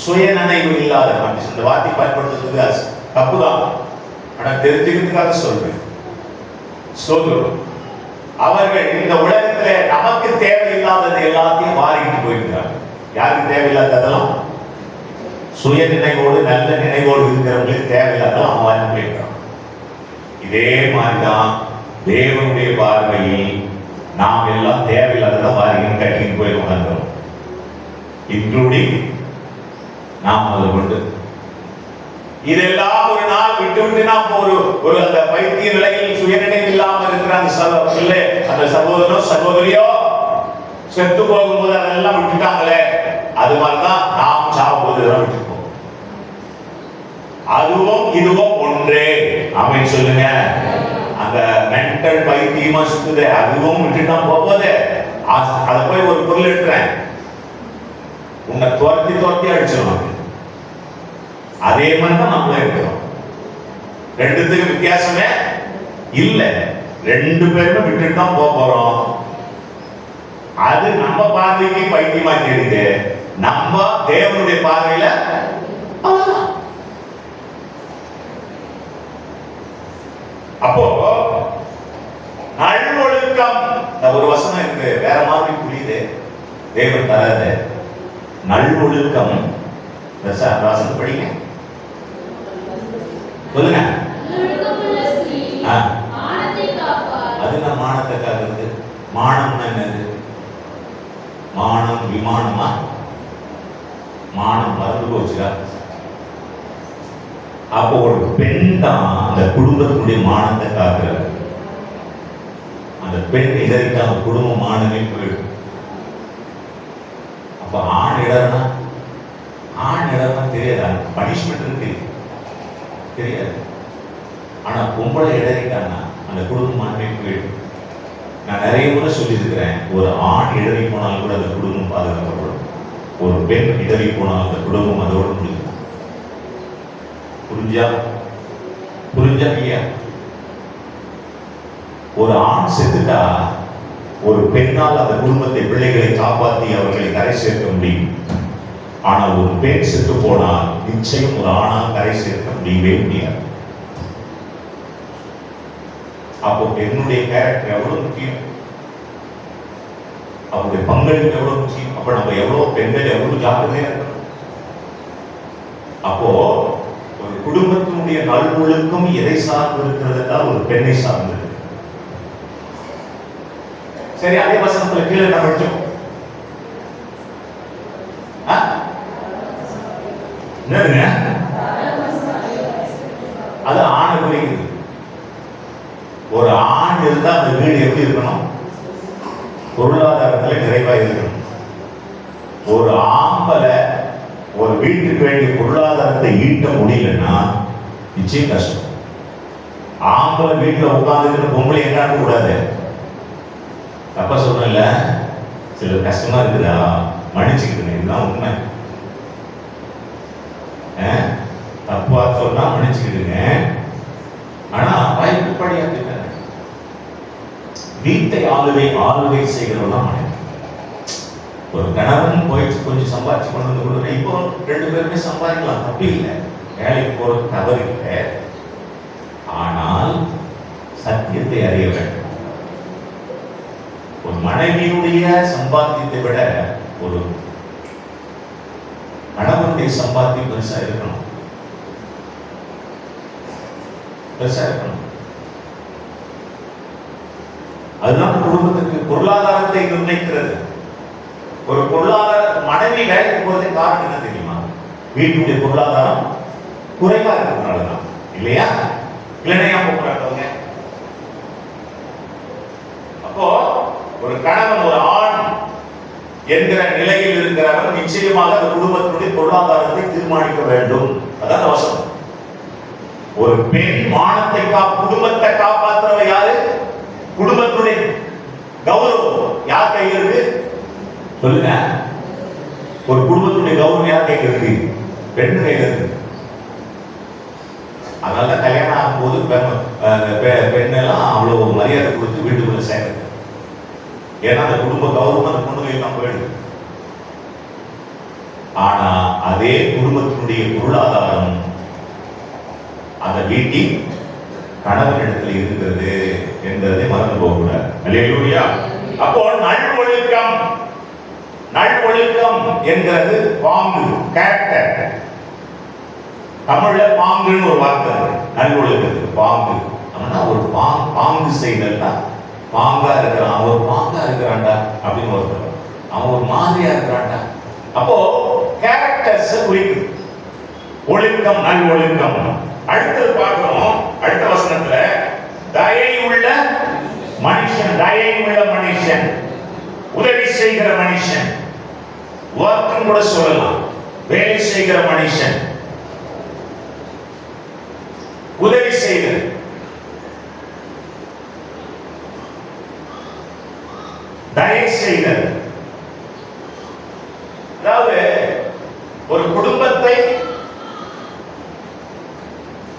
சுய நினைவு இல்லாத மனுஷன், இந்த வார்த்தை பயன்படுத்துறது தப்புதான், ஆனா தெரிஞ்சுக்கிறதுக்காக சொல்றேன். அவர்கள் இந்த உலகத்துல நமக்கு தேவையில்லாதது எல்லாத்தையும் வாரிட்டு போயிருக்கிறாங்க. யாருக்கு தேவையில்லாததெல்லாம் சுய நினைவோடு நல்ல நினைவோடு இருக்கிறவங்களுக்கு தேவையில்லாதெல்லாம் வாரி போயிருக்கிறாங்க. இதே மாதிரிதான் தேவனுடைய பார்வையில் நாம் எல்லாம் தேவையில்லாததான் வாரியும் கட்டின்னு போய் உணர்ந்தோம், இன்க்ளூடிங் நாம் அதை கொண்டு. இதெல்லாம் ஒரு நாள் விட்டு விட்டு நாம் ஒரு அந்த பைத்திய நிலையில் சுயநினைவு இல்லாமல் இருக்கிற அந்த சகோதரனோ சகோதரியோ செத்து போகும்போது அதெல்லாம் விட்டுட்டாங்களே, அது மாதிரிதான் நாம் சாப்பிடும்போது இதெல்லாம் விட்டுப்போம். அதுவும் இதுவும் ஒன்றே. ஆமென் சொல்லுங்க. அந்த மென்டல் பைத்தியமா சுத்துது, அதுவும் விட்டுட்டா போகுது. அதை போய் ஒரு பொருள் எடுக்கிறேன், உன்னை துரத்தி அடிச்சிடும். அதே மாதிரி தான் நம்மளே இருக்கிறோம். ரெண்டுத்துக்கு வித்தியாசமே இல்ல. ரெண்டு பேருமே விட்டுட்டு தான் போறோம். அது நம்ம பார்வைக்கு பைத்தியமா தெரியுது, நம்ம தேவனுடைய பார்வையில அவ்வளவுதான். அப்போ நல்வொழுக்கம் ஒரு வசனம் இருக்கு, வேற மாதிரி புரியுது. தேவன் தராது நல்வொழுக்கம். வசனம் படிங்க, சொல்லுங்க. அது நான் மானத்தை காக்குறது. மானம் என்னது? மானம் விமானமா? மானம் மறந்து போச்சுடா. அப்போ ஒரு பெண் தான் அந்த குடும்பத்தினுடைய மானத்தை காக்குறது. அந்த பெண் இதற்கு அந்த குடும்ப மானமே போயிடும். அப்ப ஆண் இடம்னா தெரியாது, பனிஷ்மெண்ட் தெரியாது. ஆனா பொம்பளை இடறிட்டான்னா அந்த குடும்ப மானமே போயிடும். நான் நிறைய முறை சொல்லி இருக்கிறேன், ஒரு ஆண் இடறி போனால் கூட அந்த குடும்பம் பாதுகாக்கப்படும். ஒரு பெண் இடறி போனால் அந்த குடும்பம் அதோடு முடியும். புரிஞ்சா இல்லையா? ஒரு ஆண் செத்துட்டா ஒரு பெண்ணால் அந்த குடும்பத்தை, பிள்ளைகளை காப்பாற்றி அவர்களை கரை சேர்க்க முடியும். ஆனா ஒரு பெண் செத்து போனால் நிச்சயம் ஒரு ஆணால் கரை சேர்க்க முடியவே முடியாது. அப்போ பெண்ணுடைய கேரக்டர் எவ்வளவு முக்கியம், அவருடைய பங்களிப்பு எவ்வளவு முக்கியம். அப்ப நம்ம எவ்வளவு பெண்கள் எவ்வளவு ஜாக்கிரதையா இருக்கணும். அப்போ ஒரு குடும்பத்தினுடைய நல்வொழுக்கம் எதை சார்ந்து இருக்கிறது? ஒரு பெண்ணை சார்ந்தது. சரி, அதே வசனத்துல கீழே என்ன படிச்சோம்? என்னதுங்க? அது ஆணை குறிக்குது. ஒரு ஆண் இருந்தா அந்த வீடு எப்படி இருக்கணும்? பொருளாதாரத்துல நிறைவா இருக்கணும். ஒரு ஆம்பளை ஒரு வீட்டுக்கு வேண்டிய பொருளாதாரத்தை ஈட்ட முடியலன்னா நிச்சயம் கஷ்டம். ஆம்பளை வீட்டுல உட்கார்ந்துட்டு பொம்பளை எங்காண்டு கூடாது. தப்பா சொல்றேன்ல, சில கஷ்டமா இருக்குதா, மன்னிச்சுக்கிட்டு, இதுதான் உண்மை. தப்பா சொன்னா மன்னிச்சுக்கிட்டுங்க. ஆனா பயப்படி அப்படின்னா வீட்டை ஆளுகை செய்கிறவங்க மனைவி. ஒரு கணவன் போயிட்டு கொஞ்சம் சம்பாதிச்சு கொண்டு வந்து கொடுக்குறேன். இப்போ ரெண்டு பேருமே சம்பாதிக்கலாம், தப்பு இல்லை, வேலைக்கு போறது தவறு இல்லை. ஆனால் சத்தியத்தை அறிய வேண்டும். ஒரு மனைவியுடைய சம்பாத்தியத்தை விட ஒரு கணவனுடைய சம்பாத்தியம் பெருசா இருக்கணும். அதுதான் குடும்பத்துக்கு பொருளாதாரத்தை நிர்ணயிக்கிறது. ஒரு பொருளாதார மனைவி வேலைக்கு போறதே காரணம் என்ன தெரியுமா? வீட்டுடைய பொருளாதாரம் குறைவா இருக்கிறதுனாலதான், இல்லையா? இல்லைன்னா போக்குறாங்க. அப்போ ஒரு கணவன், ஒரு ஆண் என்கிற நிலையில் இருக்கிறவர் நிச்சயமாக அந்த குடும்பத்தினுடைய பொருளாதாரத்தை தீர்மானிக்க வேண்டும். அதான் அவசரம். ஒரு பெண் மானத்தை குடும்பத்தை காப்பாற்றுறவ யாரு? குடும்பத்துடைய கௌரவம் யார் கையில் இருக்கு? சொல்லுங்க. ஒரு குடும்பத்துடைய கௌரவம் யார் கையில் இருக்கு? பெண் கையில் இருக்கு. அதனால கல்யாணம் ஆகும்போது பெண்ணெல்லாம் அவ்வளவு மரியாதை கொடுத்து வீட்டுக்குள்ள சேர்ந்து, ஏன்னா அந்த குடும்ப கௌரவம் அந்த பொண்ணுகள் தான் போயிடுது. ஆனா அதே குடும்பத்தினுடைய பொருளாதாரம் அந்த வீட்டில் கணவனிடத்தில் இருக்கிறது என்பதை மறந்து போகக்கூடாது. அல்லேலூயா. அப்போ நல்வொழுக்கம் என்கிறது பாங்கு, கேரக்டர். தமிழ்ல பாங்குன்னு ஒரு வார்த்தை இருக்கு. நல்வொழுக்கத்துக்கு பாங்கு அப்படின்னா ஒரு பாங்கு செய்தல்னா பாங்கா இருக்கிறான், அவன் ஒரு பாங்கா இருக்கிறான்டா அப்படின்னு ஒருத்தர், அவன் ஒரு மாதிரியா இருக்கிறான்டா. அப்போ கேரக்டர்ஸ் குறிக்குது ஒழுக்கம், நல்வொழுக்கம். அடுத்தது பார்க்கிறோம், அடுத்த வசனத்துல தயையுள்ள மனுஷன், தயையுள்ள மனுஷன், உதவி செய்கிற மனுஷன், ஒர்க்குன்னு கூட சொல்லலாம், வேலை செய்கிற மனுஷன், உதவி செய்கிற, தயை செய்கிற. அதாவது ஒரு குடும்பத்தை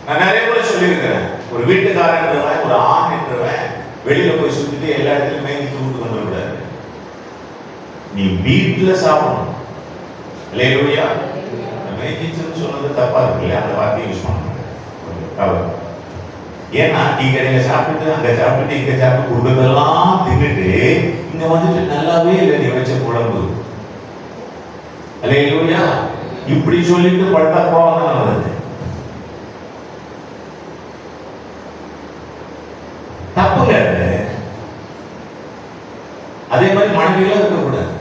நான் நிறைய முறை சொல்லியிருக்கிறேன், ஒரு வீட்டுக்காரன்றவன், ஒரு ஆண் என்றவன் வெளியில போய் சுத்திட்டு எல்லா இடத்துலயும் மேய்ஞ்சிட்டு வீட்டுக்கு வந்துடக்கூடாது. நீ வீட்டுல சாப்பிடணும். அல்லேலூயா. மேய்ஞ்சிச்சுன்னு சொன்னது தப்பா இருக்கு இல்லையா? அந்த வார்த்தையை யூஸ் பண்ணணும். ஏன்னா டீ கடையில சாப்பிட்டு அங்க சாப்பிட்டு இங்க சாப்பிட்டு கொடுக்கறதெல்லாம் தின்னுட்டு இங்க வந்துட்டு நல்லாவே இல்லை நீ வச்ச குழம்பு. அல்லேலூயா. இப்படி சொல்லிட்டு பட்டா கோவம் தான் வருது. தப்புங்க. அதே மாதிரி மனைவியெல்லாம் இருக்கக்கூடாது.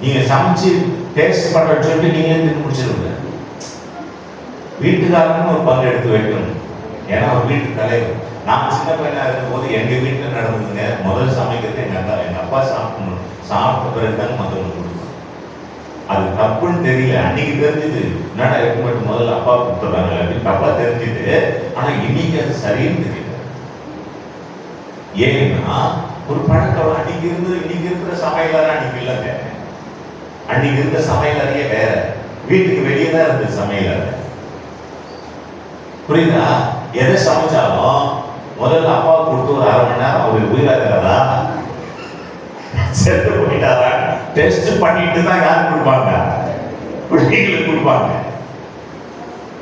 நீங்க சமைச்சு டேஸ்ட் பண்றன்னு சொல்லிட்டு நீங்களே தின்னு முடிச்சிடக்கூடாது. வீட்டுக்காரன்னு ஒரு பங்கு எடுத்து வைக்கணும். ஏன்னா ஒரு வீட்டு தலைவர். நான் சின்ன பையனா இருக்கும் போது எங்க வீட்டுல நடந்ததுங்க, முதல் சமைக்கிறது எங்க அப்பா சாப்பிடணும். சாப்பிட்ட பிறகுதான் மற்றவங்க கொடுக்கணும். அது தப்புன்னு தெரியல, அன்னைக்கு தெரிஞ்சுது. என்னடா இருக்கும் மட்டும் முதல்ல அப்பா கொடுத்துறாங்க அப்படின்னு தப்பா தெரிஞ்சுது. ஆனா இன்னைக்கு அது சரின்னு தெரியல. ஏன்னா ஒரு பழக்கம் அன்னைக்கு இருந்து இன்னைக்கு இருக்கிற சமையலறை அன்னைக்கு இல்லைங்க. அன்னைக்கு இருந்த சமையலறையே வேற, வீட்டுக்கு வெளியே தான் இருந்த சமையலறை. புரியுதா? எதை சமைச்சாலும் முதல்ல அப்பாவுக்கு கொடுத்து ஒரு அரை மணி நேரம் அவருக்கு உயிராகிறதா செத்து போயிட்டாரா டெஸ்ட் பண்ணிட்டு தான் யாரு கொடுப்பாங்க? பிள்ளைங்களுக்கு கொடுப்பாங்க.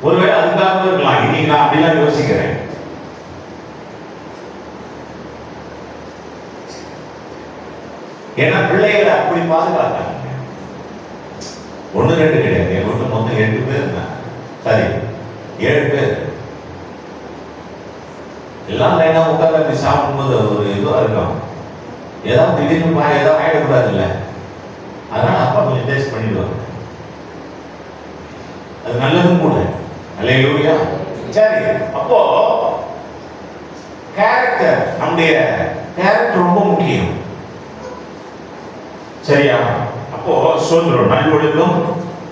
ஒருவேளை அதுக்காக இருக்கலாம். இன்னைக்கு நான் அப்படிலாம் யோசிக்கிறேன். ஏன்னா பிள்ளைகளை அப்படி பாதுகாத்தாங்க. 1 2 கிடையாது. என் வீட்டு மொத்தம் 8 பேர் இருந்தாங்க. சரி, 7 பேர் எல்லாம் லைனா உட்கார்ந்து அப்படி சாப்பிடும்போது ஒரு இதுவா இருக்கும். ஏதாவது திடீர்னு ஏதாவது ஆயிடக்கூடாது இல்லை, அதனால அப்பா கொஞ்சம் டேஸ்ட் பண்ணிடுவாங்க. அது நல்லதும் கூட. அல்லேலூயா. சரி, அப்போ கேரக்டர், நம்முடைய கேரக்டர் ரொம்ப முக்கியம். சரியா? அப்போ சொல்றோம், நல்லொழுக்கம்,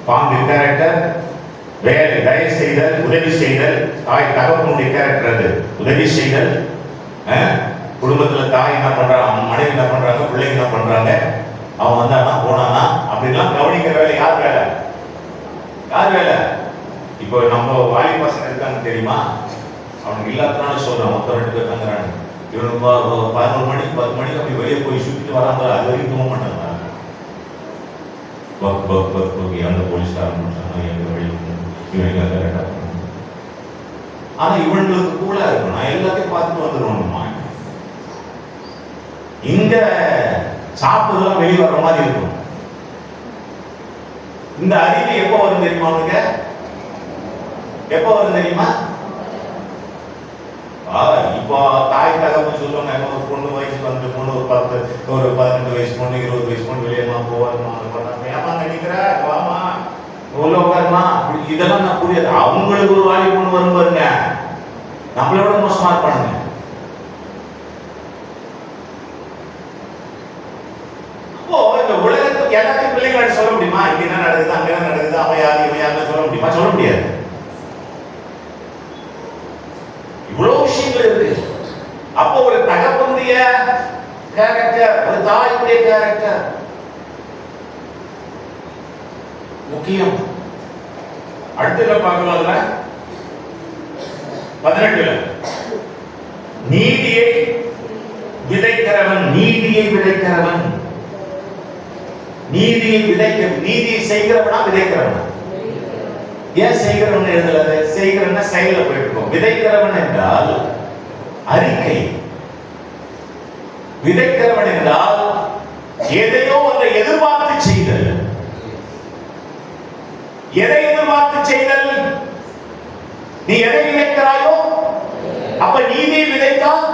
பாங்கு கேரக்டர், வேலை தயவு செய்தல், உதவி செய்தல். தாய் தகப்பனுடைய கேரக்டர் அது, உதவி செய்தல். குடும்பத்துல தாய் என்ன பண்றாங்க, மனைவி என்ன பண்றாங்க, பிள்ளைங்க என்ன பண்றாங்க, அவன் வந்தானா போனானா அப்படின்லாம் கவனிக்கிற வேலை யார் வேலை? யார் வேலை? இப்போ நம்ம வாலி பசங்க இருக்காங்க தெரியுமா? அவனுக்கு இல்லாதனால சொல்றான், மொத்தம் 2 பேர் தங்குறாங்க. இவனுக்கு 11 மணிக்கு 10 மணிக்கு அப்படி வெளியே போய் சுத்திட்டு வராங்க. அது வரைக்கும் தூங்க மாட்டாங்க. அந்த போலீஸ்காரன் எங்க வழி இவனுக்கு கரெக்டா. ஆனா இவனுக்கு கூட இருக்கும், நான் எல்லாத்தையும் பார்த்துட்டு வந்துடுவோம்மா. இங்க சாப்பிடுறதுலாம் வெளியே வர்ற மாதிரி இருக்கும். இந்த அறிவு எப்போ வரும் தெரியுமா? அவனுக்கு எப்போ வரும் தெரியுமா? இப்போ தாய் தகவல் சொல்லுவாங்க, ஒரு பொண்ணு வயசுக்கு வந்து பொண்ணு ஒரு 18 வயசு பொண்ணு 20 வயசு பொண்ணு வெளியேமா போவாருமா ஏமா நினைக்கிற வாமா உள்ள உட்காருமா, இதெல்லாம் நான் புரியாது. அவங்களுக்கு ஒரு வாலி பொண்ணு வரும் பாருங்க, நம்மளை விட மோசமா இருப்பானுங்க. அப்போ இந்த உலகத்துக்கு எல்லாத்தையும் பிள்ளைங்களை சொல்ல முடியுமா? இங்க என்ன நடக்குது, அங்க என்ன நடக்குது, அவன் யாரு இவன் யாருன்னு சொல்ல முடியுமா? சொல்ல முடியாது. இவ்வளவு விஷயங்கள் இருக்கு. அப்போ ஒரு தகப்பனுடைய கேரக்டர், ஒரு தாயுடைய கேரக்டர் முக்கியம். அடுத்த பார்க்கலாம்ல 18 நீதியை விதைக்கிறவன், நீதியை விதைக்கிறவன், நீதியை விதைக்க, நீதியை செய்கிறவனா விதைக்கிறவனா? ஏன் செய்கிறவன் எழுதல? செய்கிறவன் செயல போயிருக்கும். விதைக்கிறவன் என்றால் அறிக்கை, விதைக்கிறவன் என்றால் எதையோ ஒன்றை எதிர்பார்த்து செய்தல். எதை எதிர்பார்த்து செய்தல்? நீ எதை விதைக்கிறாயோ, அப்ப நீதியை விதைத்தால்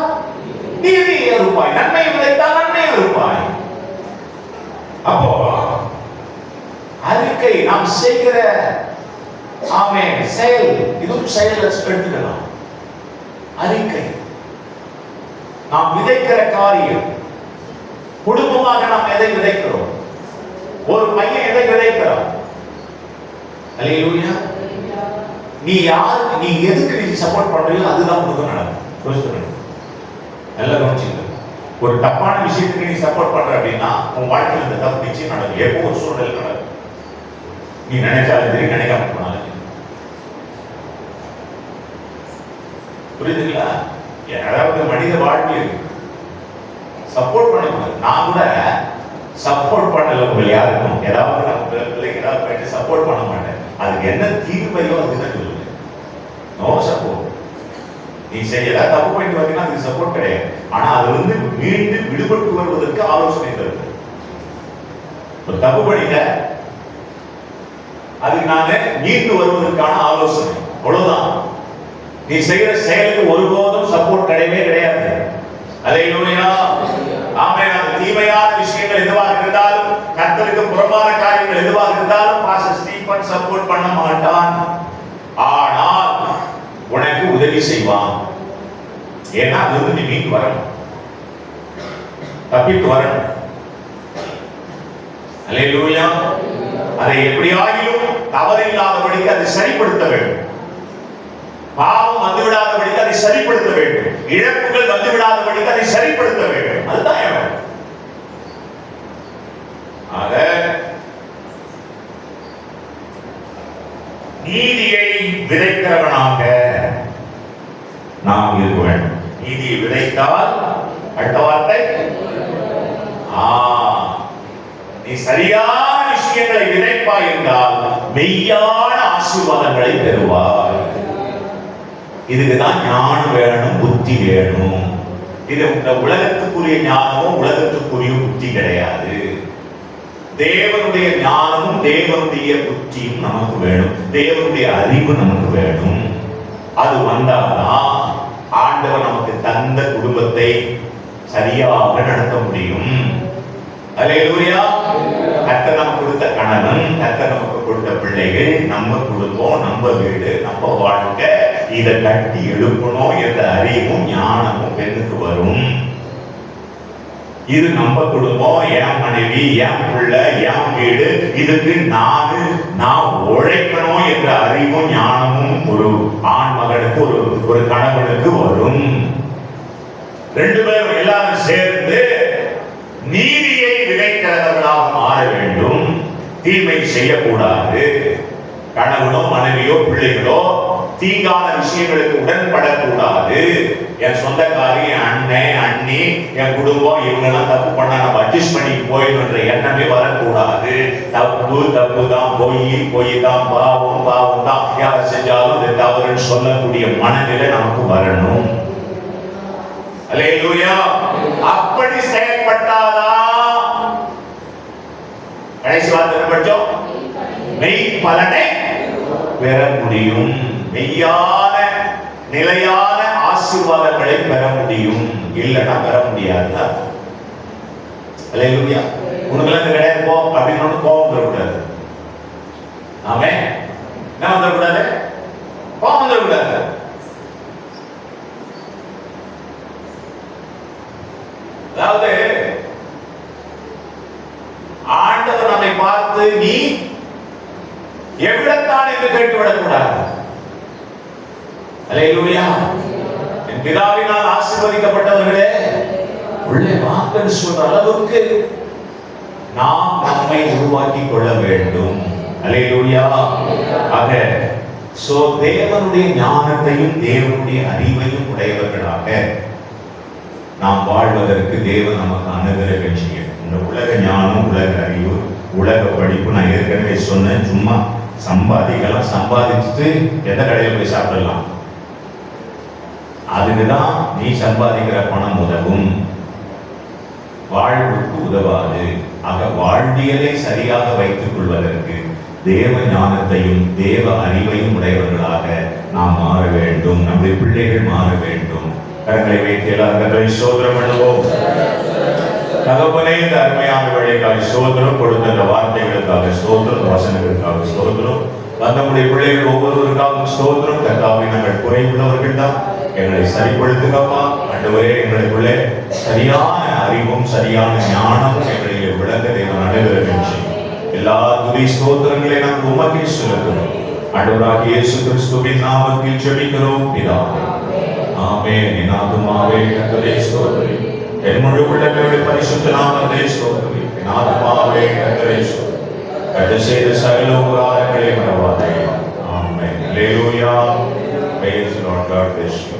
நீதியை அறுப்பாய், நன்மையை விதைத்தால் நன்மையை அறுப்பாய். அப்போ அறிக்கை நாம் செய்கிற செயல், இதுவும் செயல் எடுத்துக்கலாம். அறிக்கை நாம் விதைக்கிற காரியம். குடும்பமாக நாம் எதை விதைக்கிறோம்? ஒரு பையன் எதை விதைக்கிறான்? அல்லேலூயா. நீ யாருக்கு, நீ எதுக்கு நீ சப்போர்ட் பண்றியோ அதுதான் உனக்கு நடக்கும். நல்லா கவனிச்சுங்க. ஒரு தப்பான விஷயத்துக்கு நீ சப்போர்ட் பண்ற அப்படின்னா உன் வாழ்க்கையில் இந்த தப்பு நிச்சயம் நடக்கும். எப்போ ஒரு சூழ்நிலை நடக்கும். நீ நினைச்சாலும் சரி, நினைக்காம போனாலும். புரியுதுங்களா? யாராவது மனித வாழ்க்கையில் சப்போர்ட் பண்ணக்கூடாது. நான் கூட சப்போர்ட் பண்ணல உங்களை யாருக்கும். ஏதாவது நம்ம பிள்ளைங்க ஏதாவது போயிட்டு சப்போர்ட் பண்ண மாட்டேன். அதுக்கு என்ன தீர்வையோ அதுதான் சொல்லுவேன். No support. நீ செய்யல தப்பு பண்ணிட்டு வந்தீங்கன்னா அதுக்கு சப்போர்ட் கிடையாது. ஆனா அது மீண்டும் விடுபட்டு வருவதற்கு ஆலோசனை தருது. ஒரு தப்பு பண்ணிட்ட அதுக்கு நாங்க மீண்டு வருவதற்கான ஆலோசனை, அவ்வளவுதான். நீ செய்யற செயலுக்கு ஒருபோதும் சப்போர்ட் கிடையவே கிடையாது. அல்லேலூயா. ஆமென். அந்த தீமையான விஷயங்கள் எதுவாக இருந்தாலும், கர்த்தருக்கு புறம்பான காரியங்கள் எதுவாக இருந்தாலும் பாஸ்டர் ஸ்டீபன் சப்போர்ட் பண்ண மாட்டான். ஆனால் உனக்கு உதவி செய்வான். ஏன்னா அது நீ மீண்டு வரணும், தப்பித்து வரணும். அல்லேலூயா. அதை எப்படியாகிலும் தவறில்லாதபடிக்கு அதை சரிப்படுத்த வேண்டும். பாவம் வந்துவிடாதபடிக்கு அதை சரிப்படுத்த வேண்டும். இழப்புகள் வந்துவிடாதபடிக்கு அதை சரிப்படுத்த வேண்டும். அதுதான் வேணும். ஆக நீதியை விதைக்கிறவனாக நாம் இருக்க வேண்டும். நீதியை விதைத்தால் அடுத்த வார்த்தை, நீ சரியான விஷயங்களை விதைப்பாய் என்றால் மெய்யான ஆசீர்வாதங்களை பெறுவாய். இதுக்குதான் ஞானம் வேணும், புத்தி வேணும். இது இந்த உலகத்துக்குரிய ஞானமும் உலகத்துக்குரிய புத்தி கிடையாது. தேவனுடைய ஞானமும் தேவனுடைய புத்தியும் நமக்கு வேணும். தேவனுடைய அறிவு நமக்கு வேணும். அது வந்தால்தான் ஆண்டவர் நமக்கு தந்த குடும்பத்தை சரியாக நடத்த முடியும். அல்லேலூயா. கர்த்தர் நமக்கு கொடுத்த கணவன், கர்த்தர் நமக்கு கொடுத்த பிள்ளைகள், நம்ம குடும்பம், நம்ம வீடு, நம்ம வாழ்க்கை, இதை கட்டி எழுப்பணும் என்ற அறிவும் ஞானமும் பெண்ணுக்கு வரும். இது நம்ம குடும்பம், என் மனைவி, என் பிள்ளை, என் வீடு, இதுக்கு நான் உழைக்கணும் என்ற அறிவும் ஞானமும் ஒரு ஆண் மகனுக்கு ஒரு கணவனுக்கு வரும். ரெண்டு பேரும் எல்லாரும் சேர்ந்து நீதியை விதைக்கிறவர்களாக மாற வேண்டும். தீமை செய்யக்கூடாது. கணவனோ மனைவியோ பிள்ளைகளோ தீங்கான விஷயங்களுக்கு உடன்படக்கூடாது. என் சொந்தக்காரி, என் அண்ணன், அண்ணி, என் குடும்பம் இவங்கெல்லாம் தப்பு பண்ணா நம்ம அட்ஜஸ்ட் பண்ணி போயிடுன்ற எண்ணமே வரக்கூடாது. தப்பு தான், பொய் தான், பாவம் தான். யார் செஞ்சாலும் இது தவறுன்னு சொல்லக்கூடிய மனநிலை நமக்கு வரணும். அல்லேலூயா. அப்படி செயல்பட்டாதான் கடைசி வார்த்தை படிச்சோம், மெய் பலனை பெற முடியும். மெய்யான நிலையான ஆசீர்வாதங்களை பெற முடியும். இல்லைன்னா பெற முடியாது. அல்லேலூயா. உனக்குலாம் கிடையாது போ அப்படின்னு கோபம் வந்துடக்கூடாது. ஆமென். என்ன வந்துடக்கூடாது? கோபம் வந்துடக்கூடாது. அதாவது ஆண்டவர் நம்மை பார்த்து நீ எவ்வளத்தான் என்று கேட்டுவிடக்கூடாது. அல்லேலூயா. என் பிதாவினால் ஆசீர்வதிக்கப்பட்டவர்களே உள்ளே வாங்கன்னு சொல்ற அளவுக்கு நாம் நம்மை உருவாக்கி கொள்ள வேண்டும். அல்லேலூயா. ஆக தேவனுடைய ஞானத்தையும் தேவனுடைய அறிவையும் உடையவர்களாக நாம் வாழ்வதற்கு தேவன் நமக்கு அனுகிரகம் செய்யும். இந்த உலக ஞானம், உலக அறிவு, உலக படிப்பு நான் ஏற்கனவே சொன்னேன். சும்மா சம்பாதிக்கலாம், சம்பாதிச்சுட்டு எந்த கடையில் போய் சாப்பிடலாம். அதுக்குதான் நீ சம்பாதிக்கிற பணம் உதவும், வாழ்வுக்கு உதவாது. ஆக வாழ்வியலை சரியாக வைத்துக் கொள்வதற்கு தேவ ஞானத்தையும் தேவ அறிவையும் உடையவர்களாக நாம் மாற வேண்டும். நம்முடைய பிள்ளைகள் மாற வேண்டும். கரங்களை வைத்து எல்லாரும் சோதரம் பண்ணுவோம். தகப்பனே, இந்த அருமையான வேலைக்காக சோதரம், கொடுத்த வார்த்தைகளுக்காக சோதரம், வசனங்களுக்காக சோதரம், நம்முடைய பிள்ளைகள் ஒவ்வொருவருக்காகவும் சோதரம். கர்த்தாவே, நாங்கள் குறைவுள்ளவர்கள் தான், எங்களை சரிப்படுத்துங்கப்பா. ஆண்டவரே, எங்களுக்குள்ளே சரியான அறிவும் சரியான ஞானமும் எங்களிலே விளங்க தேவன் அனுகிரகம் செய்யும். எல்லா துதி ஸ்தோத்திரங்களை நாம் உமக்கே செலுத்துகிறோம். ஆண்டவராகிய இயேசு கிறிஸ்துவின் நாமத்தில் ஜெபிக்கிறோம் பிதாவே. ஆமென். என் ஆத்துமாவே கர்த்தரை ஸ்தோத்திரி, என் முழு உள்ளத்தோடு பரிசுத்த நாமத்தை ஸ்தோத்திரி. என் ஆத்துமாவே கர்த்தரை ஸ்தோத்திரி, கர்த்தர் செய்த சகல உபகாரங்களை மறவாதே. ஆமென். அல்லேலூயா. Praise the Lord. God bless you.